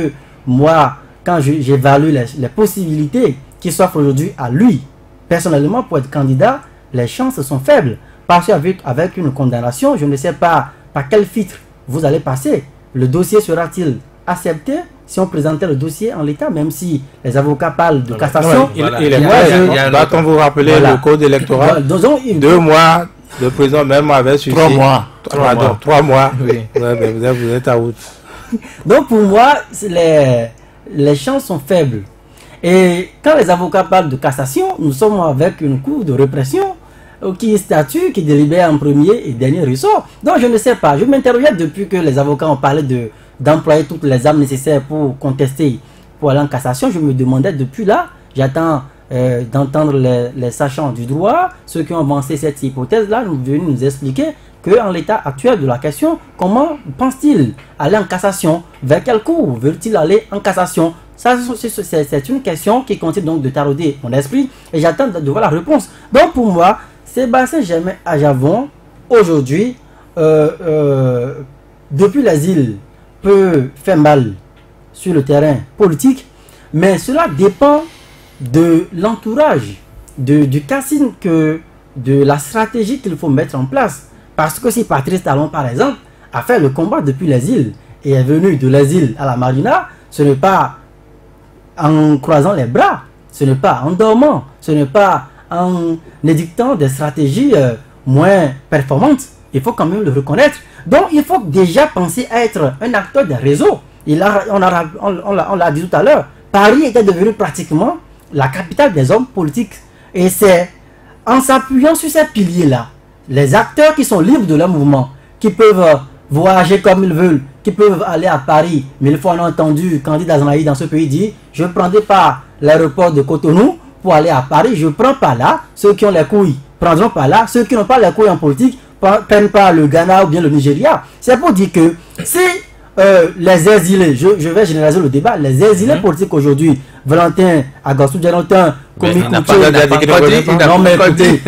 moi, quand j'évalue les possibilités qui s'offrent aujourd'hui à lui, personnellement, pour être candidat, les chances sont faibles. Parce qu'avec une condamnation, je ne sais pas par quel filtre vous allez passer. Le dossier sera-t-il accepté si on présentait le dossier en l'état, même si les avocats parlent de cassation. Il est on vous rappeler le code électoral. 2 mois de prison même avec succès. 3 mois. 3 mois. Oui. Ouais, vous êtes à route. Donc pour moi, les chances sont faibles. Et quand les avocats parlent de cassation, nous sommes avec une cour de répression qui statue, qui délibère en premier et dernier ressort. Donc je ne sais pas. Je m'interrogeais depuis que les avocats ont parlé d'employer toutes les armes nécessaires pour contester, pour aller en cassation. Je me demandais depuis là, j'attends d'entendre les sachants du droit, ceux qui ont avancé cette hypothèse-là, nous venus nous expliquer qu'en l'état actuel de la question, comment pense-t-il aller en cassation? Vers quel cours veut-il aller en cassation? Ça, c'est une question qui continue donc de tarauder mon esprit et j'attends de voir la réponse. Donc pour moi, Sébastien Germain Adjavon, aujourd'hui, depuis l'asile, peut faire mal sur le terrain politique, mais cela dépend de l'entourage, du casting, de la stratégie qu'il faut mettre en place. Parce que si Patrice Talon, par exemple, a fait le combat depuis l'exil et est venu de l'exil à la Marina, ce n'est pas en croisant les bras, ce n'est pas en dormant, ce n'est pas en édictant des stratégies moins performantes. Il faut quand même le reconnaître. Donc il faut déjà penser à être un acteur des réseaux. On l'a dit tout à l'heure, Paris était devenu pratiquement la capitale des hommes politiques. Et c'est en s'appuyant sur ces piliers-là, les acteurs qui sont libres de leur mouvement, qui peuvent voyager comme ils veulent, qui peuvent aller à Paris. Mais une fois on a entendu Candide Aznaï dans ce pays dire, je ne prendrai pas l'aéroport de Cotonou pour aller à Paris, je ne prends pas là. Ceux qui ont les couilles prendront pas là. Ceux qui n'ont pas les couilles en politique prennent pas le Ghana ou bien le Nigeria. C'est pour dire que si les exilés, je vais généraliser le débat, les exilés politiques aujourd'hui, Valentin Agassou Djanotin, Komi Kouché, non mais écoutez,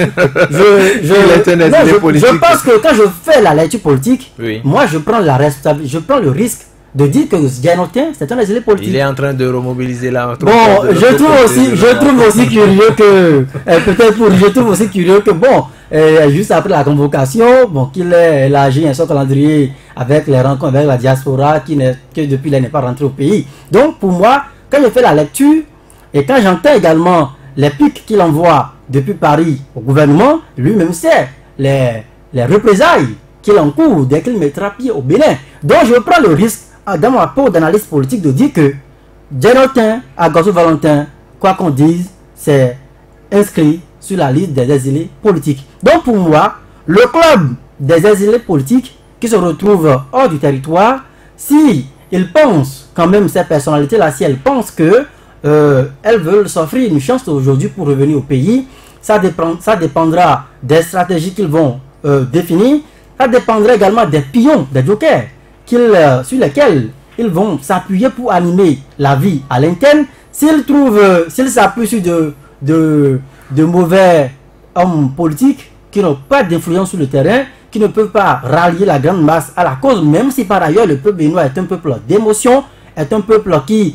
je pense que quand je fais la lecture politique, oui, moi je prends la responsabilité, je prends le risque de dire que Djanotin c'est un exilé politique. Il est en train de remobiliser là. Bon, je trouve aussi curieux que je trouve aussi curieux que bon, juste après la convocation, bon, qu'il ait élargi un seul calendrier avec les rencontres avec la diaspora qui depuis là n'est pas rentré au pays. Donc pour moi, quand je fais la lecture et quand j'entends également les pics qu'il envoie depuis Paris au gouvernement, lui-même sait les représailles qu'il encourt dès qu'il mettra pied au Bénin. Donc je prends le risque dans mon rapport d'analyse politique de dire que Djanotin, Agassou Valentin, quoi qu'on dise, c'est inscrit sur la liste des exilés politiques. Donc pour moi, le club des exilés politiques qui se retrouvent hors du territoire, si ils pensent quand même, ces personnalités-là, si elles pensent que elles veulent s'offrir une chance aujourd'hui pour revenir au pays, ça dépendra des stratégies qu'ils vont définir, ça dépendra également des pions, des jokers sur lesquels ils vont s'appuyer pour animer la vie à l'interne. S'ils s'appuient sur de mauvais hommes politiques qui n'ont pas d'influence sur le terrain, qui ne peuvent pas rallier la grande masse à la cause, même si par ailleurs le peuple béninois est un peuple d'émotion, est un peuple qui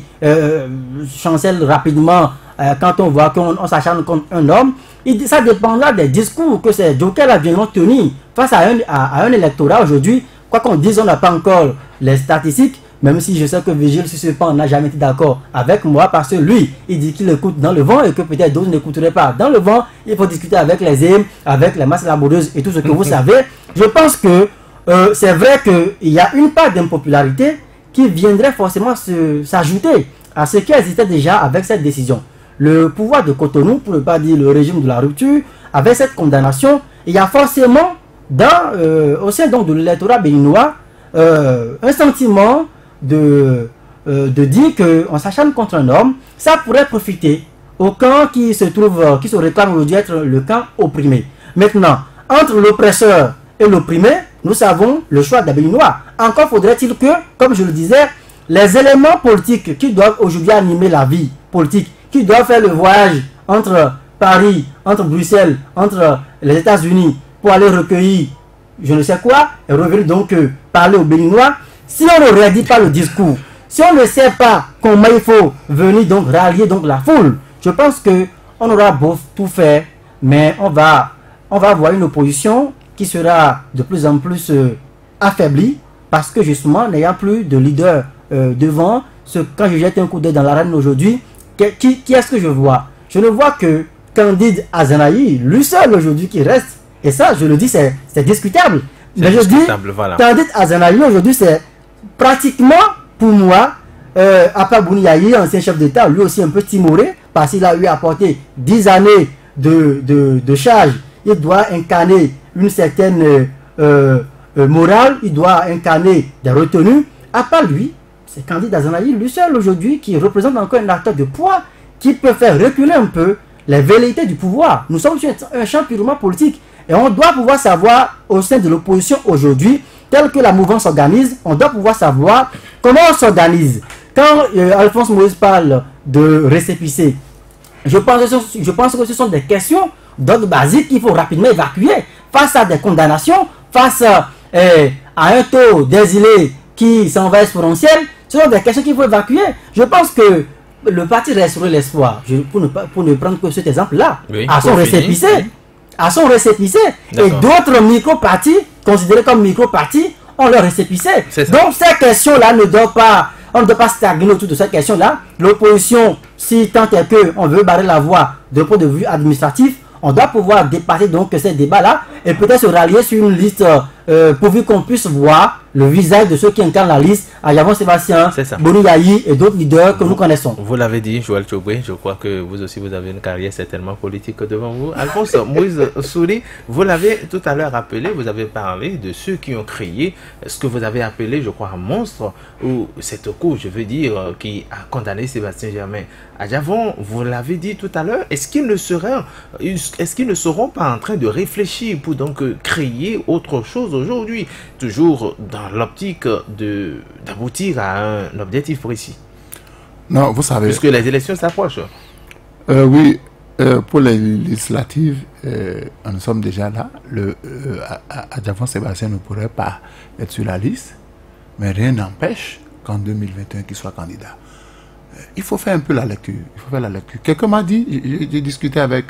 chancelle rapidement quand on voit qu'on s'acharne contre un homme. Ça dépendra des discours que ces jokers-là viendront tenir face à un électorat aujourd'hui. Quoi qu'on dise, on n'a pas encore les statistiques, même si je sais que Vigile sur ce point n'a jamais été d'accord avec moi, parce que lui, il dit qu'il écoute dans le vent et que peut-être d'autres n'écouteraient pas dans le vent. Il faut discuter avec les EM, avec les masses laboureuses et tout ce que vous savez. Je pense que c'est vrai qu'il y a une part d'impopularité qui viendrait forcément s'ajouter à ce qui existait déjà avec cette décision. Le pouvoir de Cotonou, pour ne pas dire le régime de la rupture, avec cette condamnation, il y a forcément au sein donc de l'électorat béninois un sentiment de dire qu'on s'acharne contre un homme. Ça pourrait profiter au camp qui se réclame aujourd'hui être le camp opprimé. Maintenant, entre l'oppresseur et l'opprimé, nous savons le choix des Béninois. Encore faudrait-il que, comme je le disais, les éléments politiques qui doivent aujourd'hui animer la vie politique, qui doivent faire le voyage entre Paris, entre Bruxelles, entre les États-Unis, pour aller recueillir je ne sais quoi, et revenir donc parler aux Béninois, si on ne rédit pas le discours, si on ne sait pas comment il faut venir donc rallier donc la foule, je pense que on aura beau tout faire, mais on va avoir une opposition qui sera de plus en plus affaiblie, parce que justement, n'ayant plus de leader devant, quand je jette un coup d'œil dans l'arène aujourd'hui, qui est-ce que je vois? Je ne vois que Candide Azanaï, lui seul aujourd'hui qui reste. Et ça, je le dis, c'est discutable. Mais je dis, voilà. Candide Azanaï aujourd'hui, c'est pratiquement, pour moi, Apa Bouniaï, ancien chef d'État, lui aussi un peu timoré, parce qu'il a eu apporté 10 années de charge. Il doit incarner une certaine morale, il doit incarner des retenues. À part lui, c'est Candide Azanaï, lui seul aujourd'hui, qui représente encore un acteur de poids, qui peut faire reculer un peu les velléités du pouvoir. Nous sommes sur un champ purement politique. Et on doit pouvoir savoir, au sein de l'opposition aujourd'hui, tel que la mouvance s'organise, on doit pouvoir savoir comment on s'organise. Quand Alphonse Moïse parle de récépissé, je pense que ce sont des questions d'ordre basique qu'il faut rapidement évacuer face à des condamnations, face à un taux d'exilés qui s'envahit exponentiel. Ce sont des questions qu'il faut évacuer. Je pense que le parti resterait l'espoir, pour ne prendre que cet exemple-là, oui, à son récépissé. Oui. À son récépissé. Et d'autres micro-partis, considérés comme micro-partis, ont leur récépissé. Donc ces questions-là ne doivent pas, on ne doit pas stagner autour de cette question-là. L'opposition, si tant est qu'on veut barrer la voie d'un point de vue administratif, on doit pouvoir dépasser donc ces débats-là et peut-être se rallier sur une liste pourvu qu'on puisse voir le visage de ceux qui incarnent la liste, Ayavon Sébastien, Bouniaï et d'autres leaders que nous connaissons. Vous l'avez dit, Joël Tchoboué, je crois que vous aussi vous avez une carrière certainement politique devant vous. Alphonse Moïse Souli, vous l'avez tout à l'heure appelé, vous avez parlé de ceux qui ont créé ce que vous avez appelé, je crois, un monstre, ou cette coup, je veux dire, qui a condamné Sébastien Germain Adjavon. Vous l'avez dit tout à l'heure, est-ce qu'ils ne seront pas en train de réfléchir pour donc créer autre chose aujourd'hui, toujours dans l'optique d'aboutir à un objectif précis? Non, vous savez... Puisque les élections s'approchent. Oui, pour les législatives, nous sommes déjà là. Adjavon Sébastien ne pourrait pas être sur la liste, mais rien n'empêche qu'en 2021 qu'il soit candidat. Il faut faire un peu la lecture. Il faut faire la lecture. Quelqu'un m'a dit, j'ai discuté avec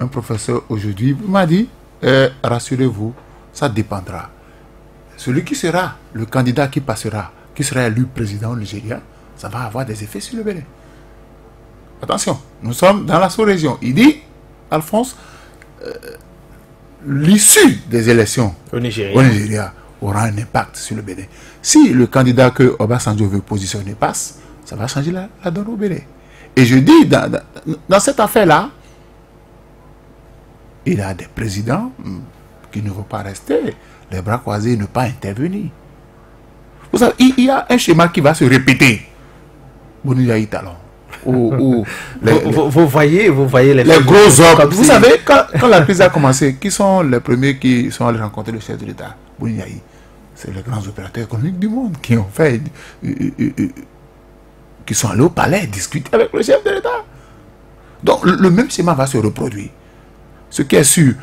un professeur aujourd'hui, il m'a dit, rassurez-vous, ça dépendra. Celui qui sera le candidat qui passera, qui sera élu président au Nigeria, ça va avoir des effets sur le Bénin. Attention, nous sommes dans la sous-région. Il dit, Alphonse, l'issue des élections au Nigeria aura un impact sur le Bénin. Si le candidat que Obasanjo veut positionner passe, ça va changer la donne au Bénin. Et je dis, dans cette affaire-là, il y a des présidents qui ne vont pas rester les bras croisés et ne pas intervenir. Vous savez, il y a un schéma qui va se répéter. Bouniaï Talon. Vous voyez les gros hommes. Vous savez, quand la crise a commencé, qui sont les premiers qui sont allés rencontrer le chef de l'État? Bouniaï. C'est les grands opérateurs économiques du monde qui ont fait... qui sont allés au palais discuter avec le chef de l'État. Donc, le même schéma va se reproduire. Ce qui est sûr,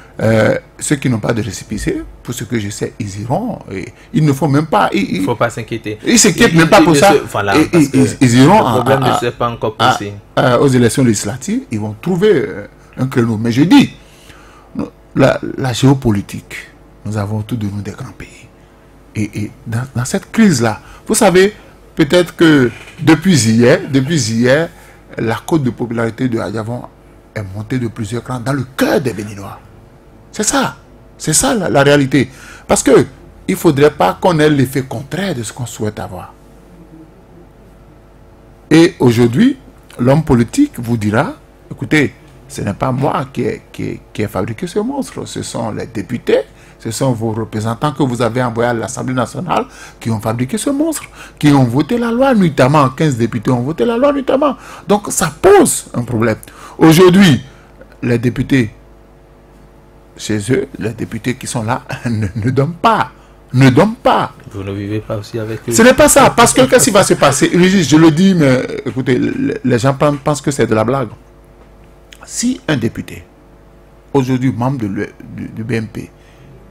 ceux qui n'ont pas de récépissé, pour ce que je sais, ils iront. Il ne faut même pas... Il ne faut pas s'inquiéter. Ils ne s'inquiètent même pas pour ça. Voilà, ils iront le problème ne s'est pas encore poussé. Aux élections législatives, ils vont trouver un créneau. Mais je dis, la géopolitique, nous avons tous de nous des grands pays. Et dans cette crise-là, vous savez, peut-être que depuis hier, la cote de popularité de Adjavon est montée de plusieurs crans dans le cœur des Béninois. C'est ça la réalité. Parce que il ne faudrait pas qu'on ait l'effet contraire de ce qu'on souhaite avoir. Et aujourd'hui, l'homme politique vous dira, écoutez, ce n'est pas moi qui ai fabriqué ce monstre, ce sont les députés, ce sont vos représentants que vous avez envoyés à l'Assemblée nationale qui ont fabriqué ce monstre, qui ont voté la loi nuitamment. 15 députés ont voté la loi nuitamment. Donc ça pose un problème. Aujourd'hui, les députés, chez eux, les députés qui sont là, ne donnent pas. Ne donnent pas. Vous ne vivez pas aussi avec eux. Ce n'est pas ça. Parce que qu'est-ce qui va se passer? Je le dis, mais écoutez, les gens pensent que c'est de la blague. Si un député, aujourd'hui membre du BMP,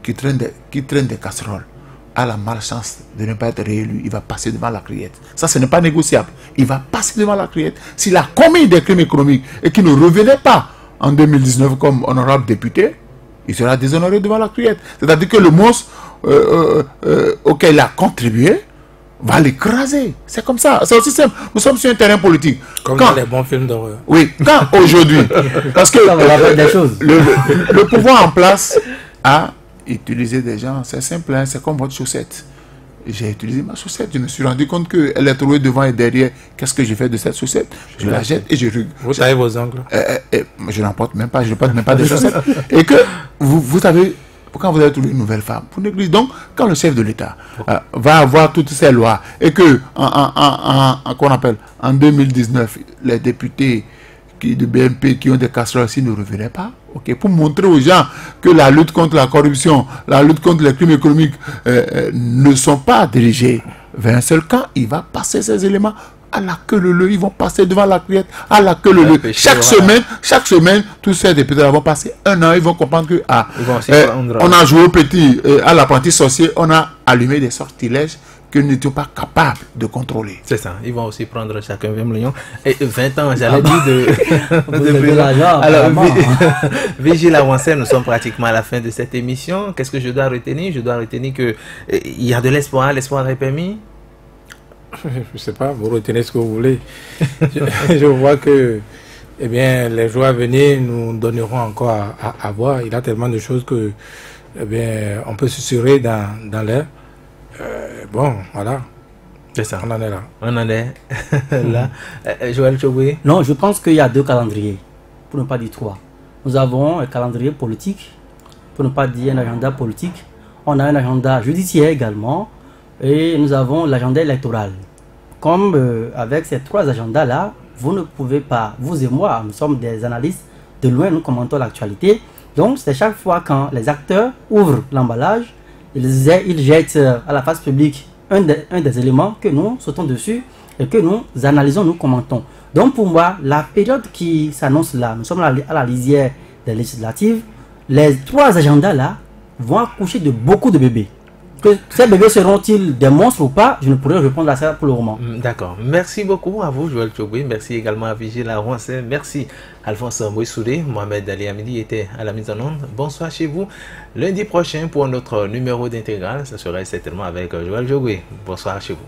qui traîne des casseroles, a la malchance de ne pas être réélu, il va passer devant la criette. Ça, ce n'est pas négociable. Il va passer devant la criette. S'il a commis des crimes économiques et qu'il ne revenait pas en 2019 comme honorable député, il sera déshonoré devant la criette. C'est-à-dire que le monstre auquel il a contribué va l'écraser. C'est comme ça. C'est aussi simple. Nous sommes sur un terrain politique. Comme dans les bons films d'horreur. Oui, quand aujourd'hui, parce que le pouvoir en place a utilisé des gens, c'est simple, hein, c'est comme votre chaussette. J'ai utilisé ma chaussette, je me suis rendu compte qu'elle est trouvée devant et derrière. Qu'est-ce que j'ai fait de cette chaussette? Je la jette et je... Vous taillez vos ongles? Je n'en porte même pas, je ne porte même pas de chaussettes. Et que vous savez, quand vous avez trouvé une nouvelle femme, pour l'église, donc quand le chef de l'État va avoir toutes ces lois et que qu'on appelle en 2019, les députés de BNP qui ont des casseroles ici ne revenaient pas, pour montrer aux gens que la lutte contre la corruption, la lutte contre les crimes économiques ne sont pas dirigées vers un seul camp, il va passer ces éléments à la queue leu, ils vont passer devant la criette à la queue leu. Chaque semaine, tous ces députés vont passer un an, ils vont comprendre que on a joué au petit, à l'apprenti sorcier, on a allumé des sortilèges que nous n'étions pas capables de contrôler. C'est ça, ils vont aussi prendre chacun 20 millions. Et 20 ans, j'allais dire de l'argent. Alors, Vigile Awansé, nous sommes pratiquement à la fin de cette émission. Qu'est-ce que je dois retenir? Je dois retenir qu'il y a de l'espoir, l'espoir est permis. Je ne sais pas, vous retenez ce que vous voulez. je vois que les jours à venir nous donneront encore à voir. Il y a tellement de choses que on peut se susurrer dans l'air. Bon, voilà. C'est ça. On en est là. On en est là. Joël Tchoboué? Non, je pense qu'il y a deux calendriers, pour ne pas dire trois. Nous avons un calendrier politique, pour ne pas dire un agenda politique. On a un agenda judiciaire également. Et nous avons l'agenda électoral. Comme avec ces trois agendas-là, vous ne pouvez pas, vous et moi, nous sommes des analystes, de loin nous commentons l'actualité. Donc c'est chaque fois quand les acteurs ouvrent l'emballage, ils jettent à la face publique un des éléments que nous sautons dessus et que nous analysons, nous commentons. Donc pour moi, la période qui s'annonce là, nous sommes à la lisière des législatives, les trois agendas-là vont accoucher de beaucoup de bébés. Que ces bébés seront-ils des monstres ou pas? Je ne pourrais répondre à ça pour le moment. D'accord. Merci beaucoup à vous, Joël Tchoboué. Merci également à Vigile Awansé. Merci Alphonse Moïsoudé. Mohamed Ali Amidi était à la mise en onde. Bonsoir chez vous. Lundi prochain pour notre numéro d'intégral, ce serait certainement avec Joël Tchoboué. Bonsoir chez vous.